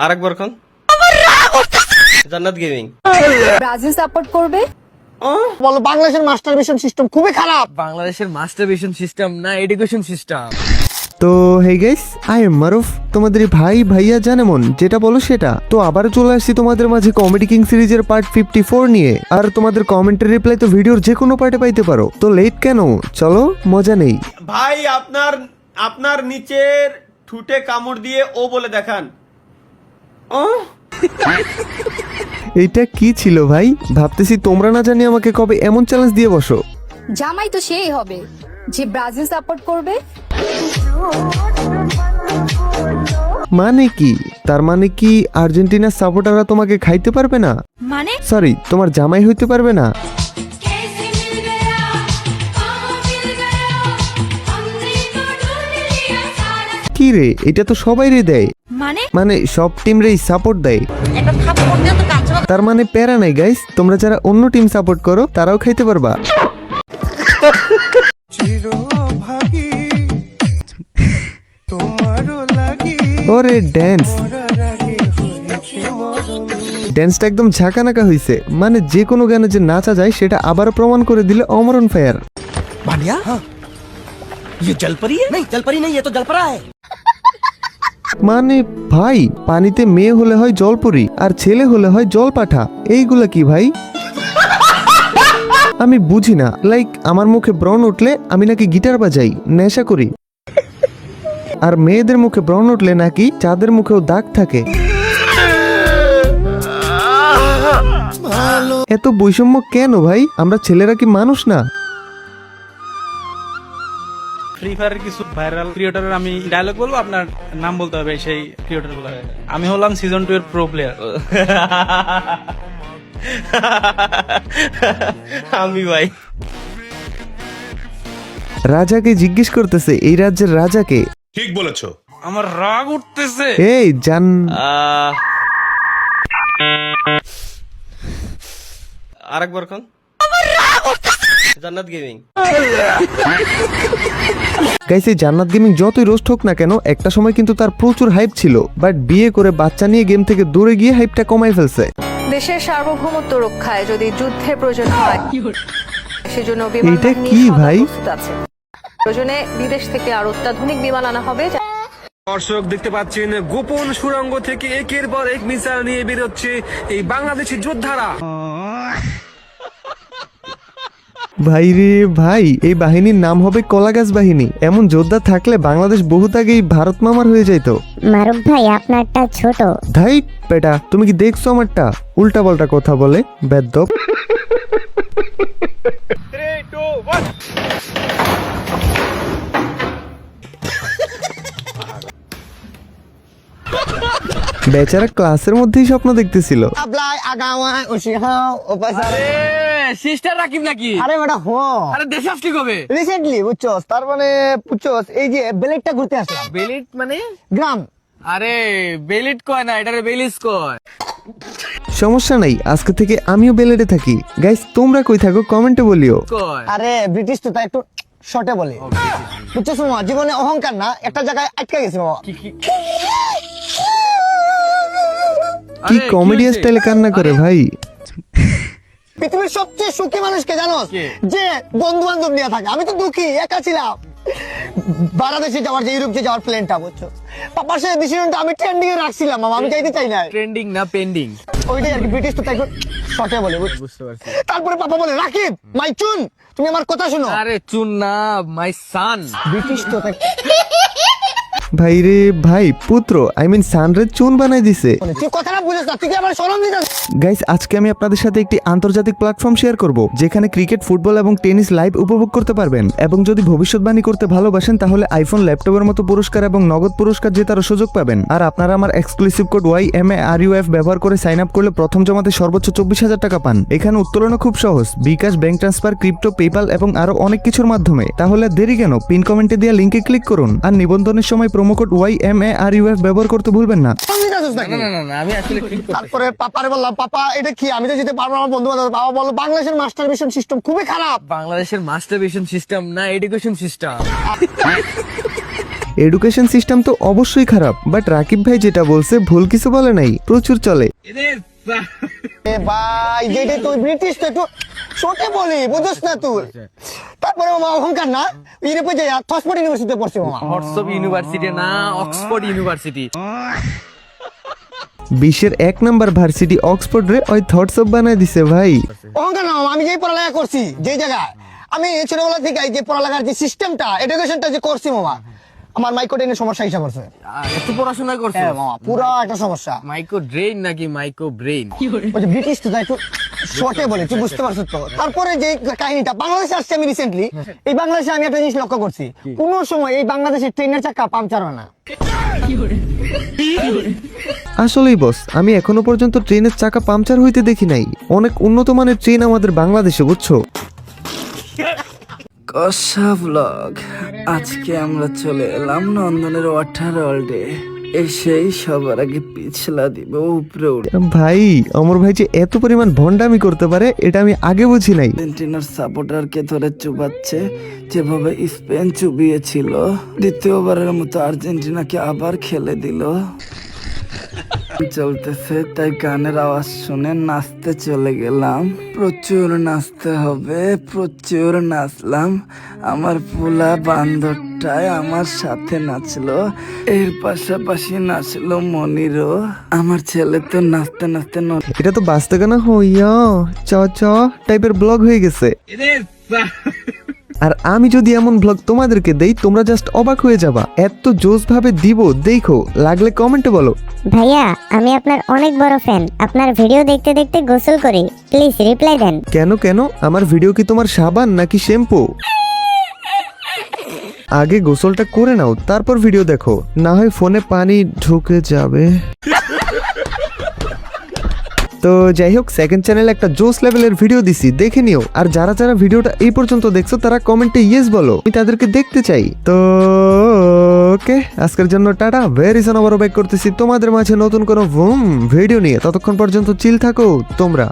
আরেকবার কোন জান্নাত গেমিং ব্রাজিল সাপোর্ট করবে। বলো বাংলাদেশের মাস্টারবেশন সিস্টেম খুবই খারাপ। বাংলাদেশের মাস্টারবেশন সিস্টেম না এডুকেশন সিস্টেম। তো হে গাইস, আই এম মারুফ, তোমাদের ভাই ভাইয়া জানেমন, যেটা বলো সেটা। তো আবারও চলে আসছি তোমাদের মাঝে কমেডি কিং সিরিজের পার্ট 54 নিয়ে। আর তোমাদের কমেন্টের রিপ্লাই তো ভিডিওর যে কোনো পার্টে পাইতে পারো, তো লেট কেন, চলো মজা নেই। ভাই আপনার নিচের ঠুটে কামড় দিয়ে ও বলে দেখান। এইটা কি ছিল ভাই? ভাবতেছি তোমরা না জানি আমাকে কবে এমন চ্যালেঞ্জ দিয়ে বসো। জামাই তো সেই হবে যে ব্রাজিল সাপোর্ট করবে। মানে কি? তার মানে কি আর্জেন্টিনার সাপোর্টাররা তোমাকে খাইতে পারবে না? মানে সরি, তোমার জামাই হইতে পারবে না? কি রে, এটা তো সবাই রে দেয়, মানে সব টিম রেই সাপোর্ট দেয়। তার মানে প্যারা নাই গাইস, তোমরা যারা অন্য টিম সাপোর্ট করো তারাও খাইতে পারবা। ওরে ড্যান্স, ড্যান্সটা একদম ঝাঁকানাকা হইছে। মানে যে কোনো গানে যে নাচা যায় সেটা আবারও প্রমাণ করে দিলে অমরণ ফায়ার। भानिया ये जलपरी है? नहीं जलपरी नहीं, ये तो जलपरा है। মানে ভাই, পানিতে মেয়ে হলে হয় জলপরি আর ছেলে হলে হয় জলপাঠা, এইগুলা কি ভাই? আমি বুঝি না, লাইক আমার মুখে ব্রণ উঠলে আমি নাকি গিটার বাজাই, নেশা করি, আর মেয়েদের মুখে ব্রণ উঠলে নাকি চাঁদের মুখেও দাগ থাকে। এত বৈষম্য কেন ভাই? আমরা ছেলেরা কি মানুষ না? ফ্রি ফায়ারের কিছু ভাইরাল ক্রিয়েটরের আমি ডায়লগ বলবো, আপনার নাম বলতে হবে সেই ক্রিয়েটর গুলো। আমি হলাম সিজন 2 এর প্রো প্লেয়ার। আমি ভাই রাজাকে জিজ্ঞেস করতেছে এই রাজ্যের রাজাকে। ঠিক বলেছো। আমার রাগ উঠতেছে। এই জান, আরেকবার কোন জান্নাত গেমিং। গাইস, এই জান্নাত গেমিং যতই রোস্ট হোক না কেন, একটা সময় কিন্তু তার প্রচুর হাইপ ছিল, বাট বিয়ে করে বাচ্চা নিয়ে গেম থেকে দূরে গিয়ে হাইপটা কমাই ফেলছে। দেশের সার্বভৌমত্ব রক্ষায় যদি যুদ্ধের প্রয়োজন হয় সেজন্য বিমান এটা বাহিনী কি সদা ভাই? প্রস্তুত আছে। প্রয়োজনে বিদেশ থেকে আর অত্যাধুনিক বিমান আনা হবে। দর্শক দেখতে পাচ্ছেন গোপন সুড়ঙ্গ থেকে একের পর এক মিসাইল নিয়ে বেরোচ্ছে এই বাংলাদেশি যোদ্ধারা। ভাই রে ভাই, এই বাহিনীর নাম হবে কলাগাছ বাহিনী। এমন যোদ্ধা থাকলে বাংলাদেশ বহুত আগেই ভারত মামার হয়ে যাইতো। মারুফ ভাই আপনারটা ছোট। ধাই বেটা, তুমি কি দেখছো আমারটা? উল্টা পাল্টা কথা বলে বেদ্যপ। বেচারা ক্লাসের মধ্যেই স্বপ্ন দেখতেছিল। আবলাই আগাওয়াই ওশিহাও ওপাসারে। সিস্টার রাকিব নাকি? আরে বেটা হো, আরে দেশে আসলি কবে? রিসেন্টলি বুঝছস, তার মানে বুঝছস, এই যে বেলেটটা ঘুরতে আসলাম। বেলিট মানে? গ্রাম। আরে বেলিট কয় না, এটারে বেলিস কয়। সমস্যা নাই, আজকে থেকে আমিও বেলেটে থাকি। গাইস, তোমরা কই থাকো কমেন্টে বলিও। কয় আরে ব্রিটিশ তো তাই একটু শর্টে বলে, বুঝছস মামা, জীবনে অহংকার না, একটা জায়গায় আটকে গেছি মামা। কি কমেডিয়ান স্টাইলে কান্না করে ভাই। পৃথিবীর সবচেয়ে সুখী মানুষকে জানোস? যে বন্ধু বান্ধব নিয়ে থাকে। আমি তো দুঃখী, একা ছিলাম। বাংলাদেশে যাওয়ার, যে ইউরোপ যাওয়ার প্ল্যানটা, বুঝছো, পাপার সাথে ডিসিশনটা আমি ট্রেন্ডিং এ রাখছিলাম মামা, আমি যাইতে চাই না। ট্রেন্ডিং না পেন্ডিং? ওইটাই আর কি, ব্রিটিশ তো তাই শর্টে বলে, বুঝতে পারছি। তারপরে পাপা বলে, রাকিব মাই চুন, তুমি আমার কথা শোনো। আরে চুন না, মাই সান। ব্রিটিশ তো তাই ভাই রে ভাই, পুত্র আই মিন সানরে চুন বানাই দিছে। তুই কথাটা বুঝছ না, তুই কি আমার শরম দিতে? গাইস, আজকে আমি আপনাদের সাথে একটি আন্তর্জাতিক প্ল্যাটফর্ম শেয়ার করব, যেখানে ক্রিকেট, ফুটবল এবং টেনিস লাইভ উপভোগ করতে পারবেন। এবং যদি ভবিষ্যৎবাণী করতে ভালোবাসেন তাহলে আইফোন, ল্যাপটপের মতো পুরস্কার এবং নগদ পুরস্কার জেতারও সুযোগ পাবেন। আর আপনারা আমার এক্সক্লুসিভ কোড YMARUF ব্যবহার করে সাইন আপ করলে প্রথম জমাতে সর্বোচ্চ 24,000 টাকা পান। এখানে উত্তোলনও খুব সহজ, বিকাশ, ব্যাংক ট্রান্সফার, ক্রিপ্টো, পেপাল এবং আরো অনেক কিছুর মাধ্যমে। তাহলে দেরি কেন, পিন কমেন্টে দেওয়া লিংকে ক্লিক করুন। আর নিবন্ধনের সময় প্রোমো কোড YMARUF ব্যবহার করতে ভুলবেন না। না আমি আসলে ঠিক করতেছি। তারপরে পাপারে বললাম, পাপা এটা কি, আমি তো যেতে পারবো না, আমার বন্ধু বান্ধব। বাবা বললো বাংলাদেশের মাস্টারবেশন সিস্টেম খুবই খারাপ। বাংলাদেশের মাস্টারবেশন সিস্টেম না এডুকেশন সিস্টেম। এডুকেশন সিস্টেম তো অবশ্যই খারাপ, বাট রাকিব ভাই যেটা বলছে ভুল কিছু বলে নাই, প্রচুর চলে। এ ভাই যেটা তুই ব্রিটিশ তো একটু ছোটে বলি বুঝছ না তুই। তারপরে মামা অহংকার না, ইউরোপে যাই অক্সফোর্ড ইউনিভার্সিটিতে পড়ছি মামা। হোয়াটসঅ্যাপ ইউনিভার্সিটি না, অক্সফোর্ড ইউনিভার্সিটি। বিশ্বের 1 নাম্বার ভার্সিটি অক্সফোর্ড রে ওই থটস অফ বানায় দিছে ভাই। অহংকার না মামা, আমি যেই পড়ালেখা করছি যেই জায়গায়, আমি ছোটবেলা থেকে এই যে পড়ালেখার যে সিস্টেমটা এডুকেশনটা যে করছি মামা, আমার মাইক্রোডেনের সমস্যা হিসাব আছে। এত পড়াশোনা করছো? হ্যাঁ মামা, পুরো একটা সমস্যা। মাইক্রো ড্রেন নাকি মাইক্রো ব্রেন? ওই যে ব্রিটিশ তো একটু শর্টে বলে, তুই বুঝতে পারছিস তো। তারপরে যে কাহিনীটা বাংলাদেশে আসছে আমি রিসেন্টলি, এই বাংলাদেশে আমি একটা জিনিস লক্ষ্য করছি, কোন সময় এই বাংলাদেশের ট্রেনের চাকা পাংচার হয় না। আসলেই বস, আমি এখনো পর্যন্ত ট্রেনের চাকা পাংচার হইতে দেখি নাই। অনেক উন্নত মানের ট্রেন আমাদের বাংলাদেশে, বুঝছো? কষা ব্লগ। আজকে আমরা চলে এলাম নন্দনের ওয়াটার ওয়ার্ল্ডে। এসেই সবার আগে পিছলা দিব উপরে উঠে। ভাই অমর ভাই যে এত পরিমাণ ভন্ডামি করতে পারে এটা আমি আগে বুঝি নাই। আর্জেন্টিনার সাপোর্টারকে ধরে চুবাচ্ছে যেভাবে স্পেন চুবিয়েছিল। দ্বিতীয়বারের মতো আর্জেন্টিনাকে আবার খেলে দিল। চলতেছে তাই গানের আওয়াজ শুনে নাচতে চলে গেলাম। প্রচুর নাচতে হবে, প্রচুর নাচলাম। আমার পোলা বান্ধবটায় আমার সাথে নাচলো, এর পাশাপাশি নাচলো মনিরও। আমার ছেলে তো নাচতে নাচতে এটা তো বাঁচতে গানা হইয়া চ চ টাইপের ব্লগ হয়ে গেছে। আর আমি যদি এমন ব্লগ তোমাদেরকে দেই তোমরা জাস্ট অবাক হয়ে যাবা। এত জোস ভাবে দিব, দেখো লাগলে কমেন্টে বলো। ভাইয়া আমি আপনার অনেক বড় ফ্যান, আপনার ভিডিও দেখতে দেখতে গোসল করি, প্লিজ রিপ্লাই দেন। কেন কেন, আমার ভিডিও কি তোমার সাবান নাকি শ্যাম্পু? আগে গোসলটা করে নাও তারপর ভিডিও দেখো, না হয় ফোনে পানি ঢুকে যাবে। তো যাই হোক, সেকেন্ড চ্যানেলে একটা জোস লেভেলের ভিডিও দিছি, দেখে নিও। আর যারা যারা ভিডিওটা এই পর্যন্ত দেখছো তারা কমেন্টে ইয়েস বলো, আমি তাদেরকে দেখতে চাই। তো ওকে, আজকের জন্য টাটা। ভেরি সুন আবারও ব্যাক করতেছি তোমাদের মাঝে নতুন কোনো ভিডিও নিয়ে। ততক্ষণ পর্যন্ত চিল থাকো তোমরা।